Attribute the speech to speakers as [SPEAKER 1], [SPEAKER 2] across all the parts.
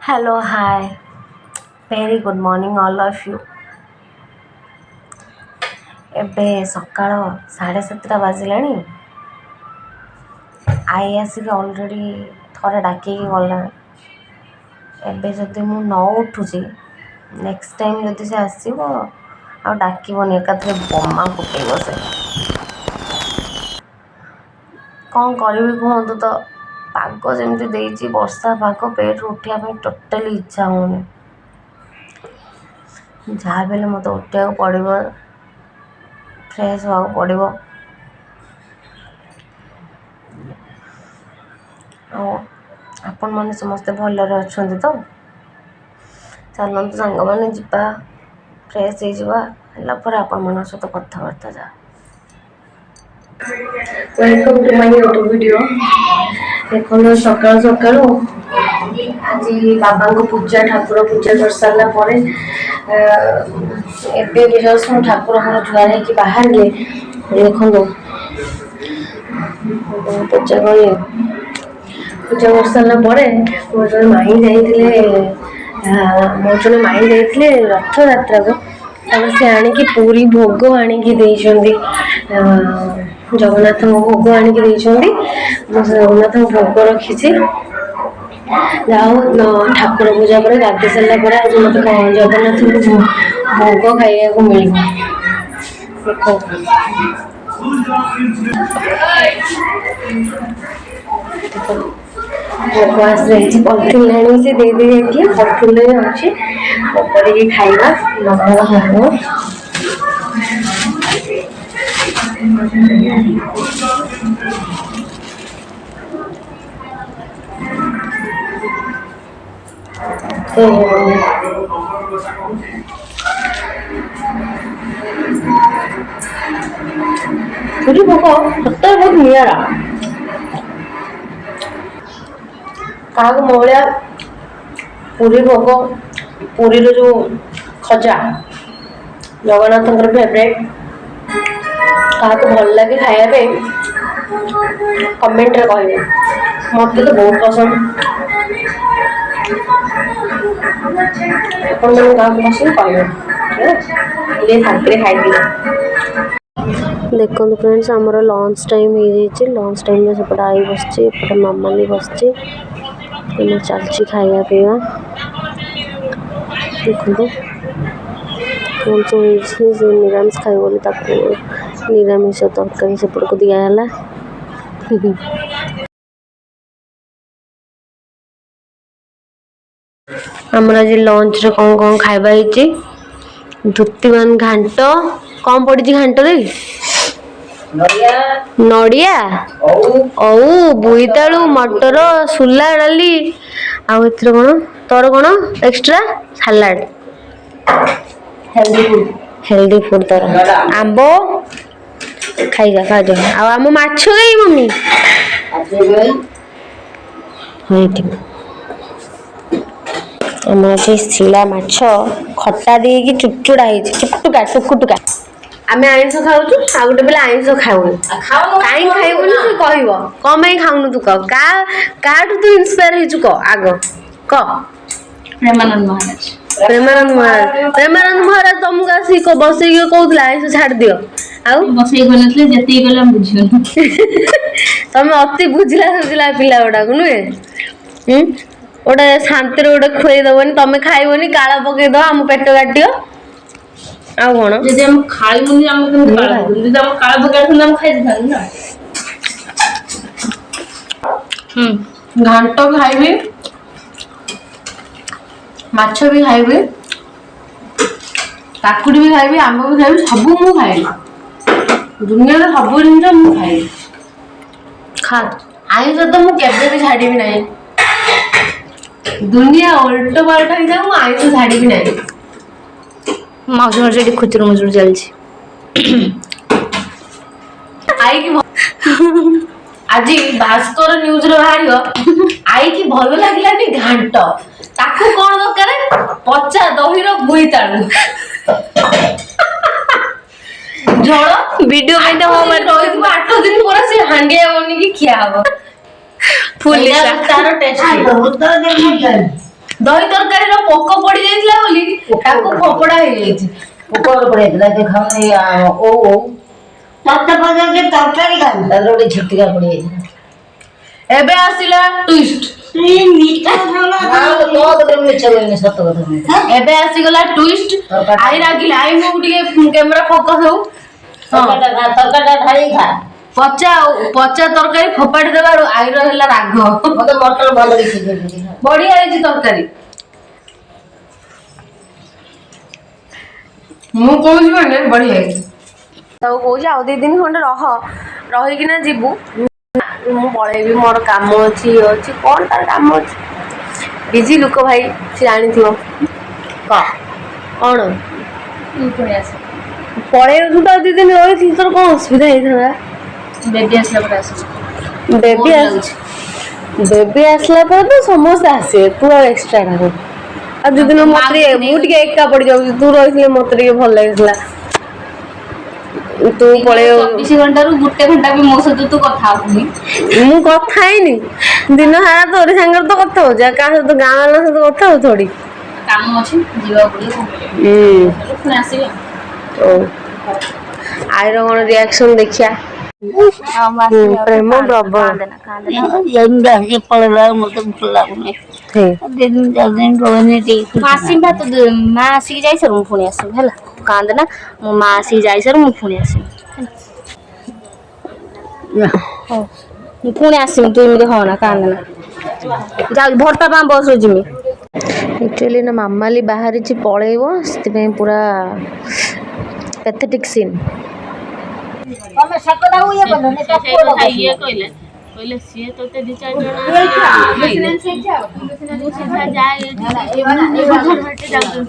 [SPEAKER 1] Hello, hi. Very good morning, all of you. ଏବେ ସକାଳ 7:30 ବାଜିଲାଣି। ଆଇ ଆସିକି ଅଲରେଡ଼ି ଥରେ ଡାକିକି ଗଲାଣି। ଏବେ ଯଦି ମୁଁ ନ ଉଠୁଛି ନେକ୍ସଟ ଟାଇମ୍ ଯଦି ସେ ଆସିବ ଆଉ ଡାକିବନି, ଏକାଥରେ ବୋମା ଫୁଟେଇବ ସେ। କ'ଣ କରିବି କୁହନ୍ତୁ ତ? ପାଗ ଯେମିତି ଦେଇଛି, ବର୍ଷା ପାଗ, ବେଡ଼ରୁ ଉଠିବା ପାଇଁ ଟୋଟାଲି ଇଚ୍ଛା ହେଉନି। ଯାହା ବି ହେଲେ ମୋତେ ଉଠିବାକୁ ପଡ଼ିବ, ଫ୍ରେଶ୍ ହେବାକୁ ପଡ଼ିବ। ଆଉ ଆପଣମାନେ ସମସ୍ତେ ଭଲରେ ଅଛନ୍ତି ତ? ଚାଲନ୍ତୁ ସାଙ୍ଗମାନେ ଯିବା, ଫ୍ରେଶ୍ ହେଇଯିବା, ହେଲା ପରେ ଆପଣମାନଙ୍କ ସହିତ କଥାବାର୍ତ୍ତା ଯାହା। Welcome to my YouTube video. ଦେଖନ୍ତୁ ସକାଳୁ ସକାଳୁ ଆଜି ବାବାଙ୍କ ପୂଜା, ଠାକୁର ପୂଜା କରିସାରିଲା ପରେ ଏବେ ବି ଜଷ୍ଟ ମୁଁ ଠାକୁରଙ୍କର ଜୁହାର ହେଇକି ବାହାରିଲି। ଦେଖନ୍ତୁ ପୂଜା କଲି। ପୂଜା କରିସାରିଲା ପରେ ମୋର ଜଣେ ମାଇଁ ଯାଇଥିଲେ ରଥଯାତ୍ରାକୁ। ତାପରେ ସେ ଆଣିକି ପୁରୀ ଭୋଗ ଆଣିକି ଦେଇଛନ୍ତି, ଜଗନ୍ନାଥଙ୍କ ଭୋଗ ଆଣିକି ଦେଇଛନ୍ତି। ମୁଁ ସେ ଜଗନ୍ନାଥଙ୍କ ଭୋଗ ରଖିଛି। ଯାହା ହଉ ଠାକୁର ପୂଜା ପରେ ଗାଧୋଇ ସାରିଲା ପରେ ଆଜି ମୋତେ ଜଗନ୍ନାଥଙ୍କୁ ଭୋଗ ଖାଇବାକୁ ମିଳିବ। ଭୋଗ ଆସିଯାଇଛି, ପଲିଥିନ୍ ଆଣିକି ସେ ଦେଇଦେଇ ଯାଇଥିଲେ। ପଲିଥିନ୍ରେ ଅଛି, କରିକି ଖାଇବା। ନବଳ ହବ। ପୁରୀ ଭୋଗ ସତରେ ବହୁତ ନିଆରା। କାହାକୁ ମଉଳିଆ ପୁରୀ ଭୋଗ, ପୁରୀର ଯେଉଁ ଖଜା ଜଗନ୍ନାଥଙ୍କର ଫେଭରେଟ୍, କାହାକୁ ଭଲ ଲାଗେ ଖାଇବା ପାଇଁ କମେଣ୍ଟରେ କହିବେ। ମୋତେ ତ ବହୁତ ପସନ୍ଦ। ଆପଣମାନେ କାହାକୁ ପସନ୍ଦ କହିବେ, ଟିକେ ଶାନ୍ତିରେ ଖାଇଦିଅ। ଦେଖନ୍ତୁ ଫ୍ରେଣ୍ଡସ୍, ଆମର ଲଞ୍ଚ ଟାଇମ୍ ହେଇଯାଇଛି। ଲଞ୍ଚ ଟାଇମ୍ରେ ସେପଟେ ଆଈ ବସିଛି, ଏପଟେ ମାମାଲି ବସିଛି। ଆମର ଚାଲିଛି ଖାଇବା ପିଇବା। ଦେଖନ୍ତୁ କ'ଣ ସବୁ ହେଇଛି। ସେ ନିରାମିଷ ଖାଇବ ବୋଲି ତାକୁ ନିରାମିଷ ତରକାରୀ ସେପଟକୁ ଦିଆହେଲା। ଆମର ଆଜି ଲଞ୍ଚରେ କ'ଣ କ'ଣ ଖାଇବା ହେଇଛି? ଧୁତିମାନ ଘାଣ୍ଟ। କ'ଣ ପଡ଼ିଛି ଘାଣ୍ଟରେ? ନଡ଼ିଆ, ଅଉ, ବୋଇତାଳୁ, ମଟର, ସୋଲା ଡାଲି, ଆଉ ଏଥିରେ କ'ଣ ତୋର କ'ଣ ଏକ୍ସଟ୍ରା ସାଲାଡ଼। ହେଲ୍ଦି ଫୁଡ୍ ତୋର। ଆମ୍ବ ଖାଇଯା। ଆଉ ଆମ ମାଛ କାଇଁ ମମି? ଆମର ଆଜି ଶିଳା ମାଛ ଖଟା ଦେଇକି ଚୁଚୁଡ଼ା ହେଇଛି। ଟୁକୁଟୁକା। ଆମେ ଆଇଁଷ ଖାଉଛୁ, ଆଉ ଗୋଟେ ପିଲା ଆଇଁଷ ଖାଉନି। କାହିଁ ଖାଇବୁନି ତୁ କହିବ? କ'ଣ ପାଇଁ ଖାଉନୁ ତୁ କହ? କାହାଠୁ ତୁ ଇନ୍ସପାୟାର ହେଇଛୁ କହ ଆଗ କହ? ପ୍ରେମାନନ୍ଦ ମହାରାଜ ତମକୁ ଆସିକି ବସେଇକି କହୁଥିଲା ଆଇଁଷ ଛାଡିଦିଅ। ଆଉ ବସେଇକି କହିନଥିଲେ, ଯେତିକି କହିଲେ ଆମେ ବୁଝିଗଲୁ। ତମେ ଅତି ବୁଝିଲା ପିଲା ଗୁଡାକୁ ନୁହେଁ। ଗୋଟେ ଶାନ୍ତିରେ ଗୋଟେ ଖୁଏଇଦବନି, ତମେ ଖାଇବନି, କାଳ ପକେଇଦବ, ଆମ ପେଟ କାଟିବ। ଆଉ କ'ଣ? ଯଦି ଆମେ ଖାଇବୁନି ଆମେ କେମିତି କାଳ ପକେଇବୁ? ଯଦି ଆମ କାଳ ପକେଇଥାନ୍ତେ ଆମେ ଖାଇଦେଇଥାନ୍ତୁ ନା। ଘାଣ୍ଟ ଖାଇବି, ମାଛ ବି ଖାଇବି, କାକୁଡ଼ି ବି ଖାଇବି, ଆମ୍ବ ବି ଖାଇବି, ସବୁ ମୁଁ ଖାଇବି। ଦୁନିଆର ସବୁ ଜିନିଷ ମୁଁ ଖାଇବି। ଆଇଁଷ ତ ମୁଁ କେବେ ବି ଛାଡ଼ିବି ନାହିଁ। ଦୁନିଆ ଓଲଟ ପାଲଟ ହେଇଯାଉ, ମୁଁ ଆଇଁଷ ଛାଡ଼ିବି ନାହିଁ। ମାଉସୀ ଘର ସେଠି ଖୁଚୁରୁ ମୁଚୁରୁ ଚାଲିଛି। ଆଜି ଭାସ୍କର ନ୍ୟୁଜରେ ବାହାରିବ, ଆଇକି ଭଲ ଲାଗିଲାନି ଘାଣ୍ଟ, ତାକୁ କ'ଣ ଦରକାର? ପଚା ଦହିର ବୋଇତାଳୁ ଝୋଳ। ଭିଡିଓ ପାଇଁ ତ ରହିଯିବ 8 ଦିନ ପରେ ସେ ହାଣ୍ଡିଆ ବନିକି ଖିଆ ହବ। ତାର ଟେଷ୍ଟ। दही तरकारी रो पोक पड़ी जाइतला बोली ताको फोपड़ा हे जाइछि
[SPEAKER 2] पोक पड़ी जाइतला देखा ओ तत्ता पजा के तरकारी का रोटी छुटिका पड़ी जाइतला
[SPEAKER 1] एबे आसिला ट्विस्ट
[SPEAKER 2] मीठा खाना तो तो मिछा बोलने सत कथा
[SPEAKER 1] एबे आसी गला ट्विस्ट आई रागिला आई मो ଟିକେ कैमरा फोकस हो
[SPEAKER 2] तरकाटा ढाली खा
[SPEAKER 1] पचा पचा तरकारी फोपाड़ी देबार आई रहला राग
[SPEAKER 2] मते मटर भल दिसि दे
[SPEAKER 1] बढ़िया है तरकारी मु कहूँ मैंने बढ़िया है तो कहूँ आउ 2 दिन खंडे रहीकिना जीवु मु पलैबी मोर काम अच्छी ये अच्छी कौन तार काम अच्छी बिजी लोक भाई सी जानी कौन पलैब तू तो 2 दिन रही तोर कौन असुविधा होता
[SPEAKER 2] बेबी आसला पर आस
[SPEAKER 1] बेबी आसला पर तो समस्त आसे तू एक्स्ट्रा कर आ 2 दिन मुझे एका पड़ जाऊँ तू रही मत भल लगे तू पड़े
[SPEAKER 2] 24 घंटा रु 1 घंटा भी मो सहित तू कथा होनी
[SPEAKER 1] मु कथा हैनी दिन सारा तोरी सांगर तो कथा हो जा का तो गां वाला से कथा हो थोड़ी
[SPEAKER 2] काम अछि जीवा पड़ियो पुनी आसीबे
[SPEAKER 1] तो आइर कोन रिएक्शन देखिया प्रेम प्रबल
[SPEAKER 2] ये पड़ला मत भल लागुनी दिन जल्दी रोने ठीक मासी बात मां आसी जाई सर मु पुनी आसी हला कांद ना मो मां आसी जाई सर मु पुनी आसी मु पुनी आसी तू इमे हो ना कांद ना जा भरता पा बस जिमी
[SPEAKER 1] एक्चुअली ना मामाली बाहरी ची पळेइबो सेति पूरा पैथेटिक सीन
[SPEAKER 2] तमे सकदा हो ये बनो ने का ये कहले पहले सीए तो ते 2-4 जना मु सीधा जाए ए घर हटे जाऊ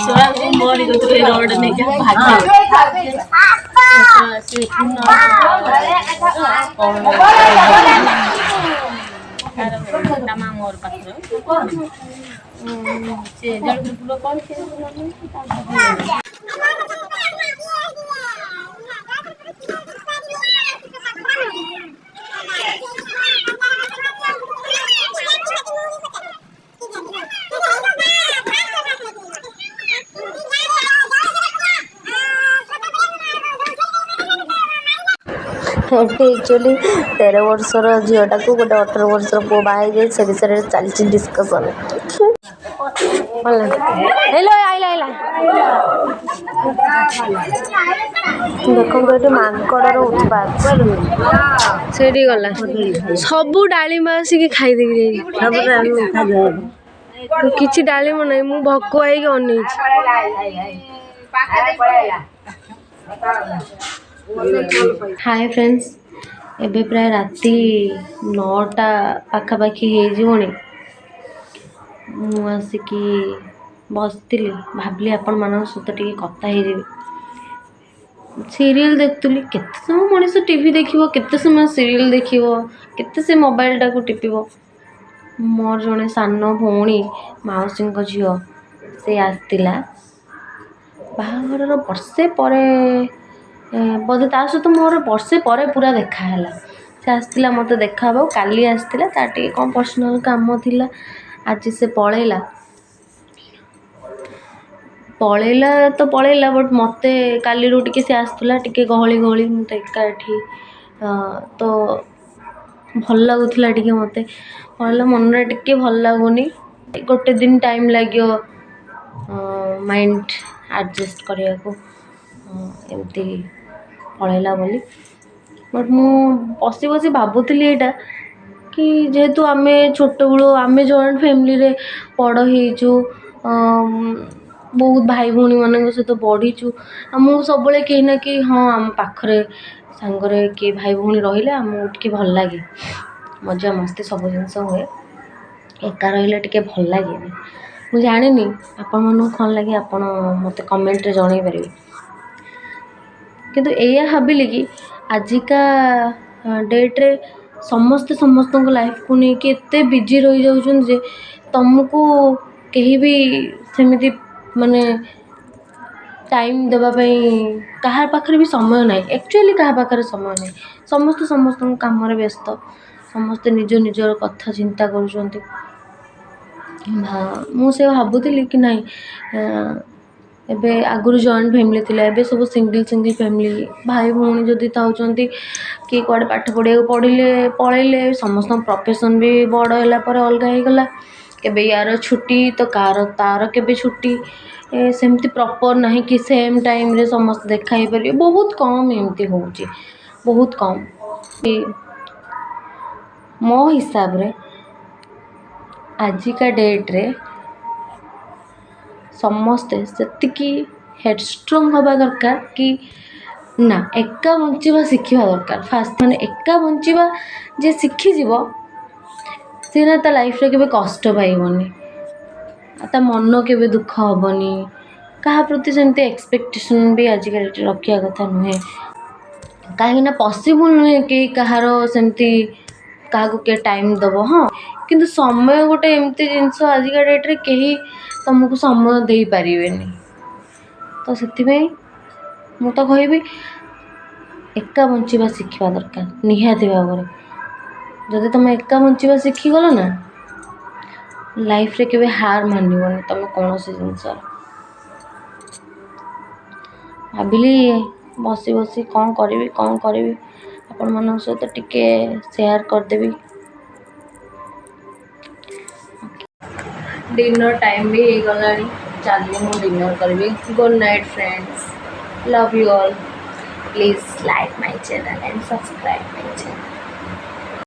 [SPEAKER 2] सोरा मोरी को तो रोड में क्या भाग से तमाम और पत्र से जड़ फूल कौन से
[SPEAKER 1] एक्चुअली 13 वर्षर झीटा को गोटे 18 वर्षर पु बाहर जाए से विषय चलती डिस्कसन देखो ये मांकड़र उत्पात से गला सबू डालीम आसिक खाईदे किसी डालीम ना मु भक आई अन हाय फ्रेंड्स एबे प्राय राति 9टा पाखापाखि होनी मुसिकी बसती भाविली आपण मान सहित टे कथा सीरियल देखुली केते समय मनीष टीवी देखिबो केते समय सीरियल देखिबो केते से मोबाइल टाको टिपिबो मोर जने सान भौणी माउसी झील से आसला बाहाघर वर्षे पर बोधे ता सहित मोर वर्षे पर पूरा देखाला से आसला मत देखा काली आसला तार कौन पर्सनाल काम थिला आज से पलैला तो पलैला बट मत काली टी से आसला टे गहली गहली मुझे एका एठी तो भल लगुला टे मत पलैला मन टे भल लगुनि गोटे दिन टाइम लगे माइंड एडजस्ट करने को एमती पलैला बोली बट मु बसी बसी भावुली यहाँ कि जेहेतु आम छोट बड़ू आम जॉइंट फैमिली रे बड़ हो बहुत भाई भौणी मान सहित बढ़ीचु आमको सब कहीं ना कि हाँ आम पाखरे सांगरे किए भाई भौणी रही आमको टे भल लगे मजा मस्ती सब जिनस हुए एका रही टे भल लगे मुझे जानी आपण मन कौन लगे आपण मत कमेंट रे जन पारे किंतु या भाविली कि आजिका डेट रे समस्ते समस्त लाइफ को लेकिन एते बिजी रही जाउछन जे तुमको कहीं भी सेमिति माने टाइम देवाई कहार पाखरे भी समय ना एक्चुअली कहा पाखरे समय ना समस्ते समस्त काम व्यस्त समस्ते निज निजर कथा चिंता करुँच ମୁଁ ସେ ଭାବୁଥିଲି कि ନାଇଁ ଏବେ ଆଗରୁ ଜଏଣ୍ଟ ଫ୍ୟାमिली ଥିଲା ଏବେ ସବୁ सिंगल फैमिली भाई भौणी जदि थाउଛନ୍ତି कि कुआडे पाठ पढ़िया पढ़ेले समस्त प्रोफेशन भी बड़ होला पर अलग हो गला केबे यार छुट्टी तो तार केबे छुट्टी सेमती प्रॉपर नहीं कि सेम टाइम रे समस्त देखा ही पारे बहुत कम एमती होउची बहुत कम मो हिसाब रे आजिका डेट रे समस्ते सेतिकी हेडस्ट्रंग हवा दरकार कि ना एका बंचिबा शिखिबा दरकार फास्ट माने एका बंचिबा जे शिखि जीवो सेना ता लाइफ रे केबे कष्ट पाइबनी ता मन केबे दुख हबनी कहा प्रति सेमते एक्सपेक्टेशन भी आजिका डेट रे रखिया कथा नुहे कहीं ना पॉसिबल नुहे कि कहार सेमती क्या के टाइम दब हाँ किंतु समय गोटे एमती जिनस आजिका डेट रे कहीं तुमको समय दे पारे तो से मु तो कहबी एका बंचिबा शिखिबा दरकार निहाती भाव में जदि तुम एका बंचिबा शिखिगल ना लाइफ रे केबे हार मानिबनी तुम कौन सी जिनस भाविली बसी बसी कौन करी आपण मन सहित टिके शेयर करदेवी डिनर टाइम भी हो गला चलिए मु डिनर करी good night friends love you all please like my channel and subscribe my channel.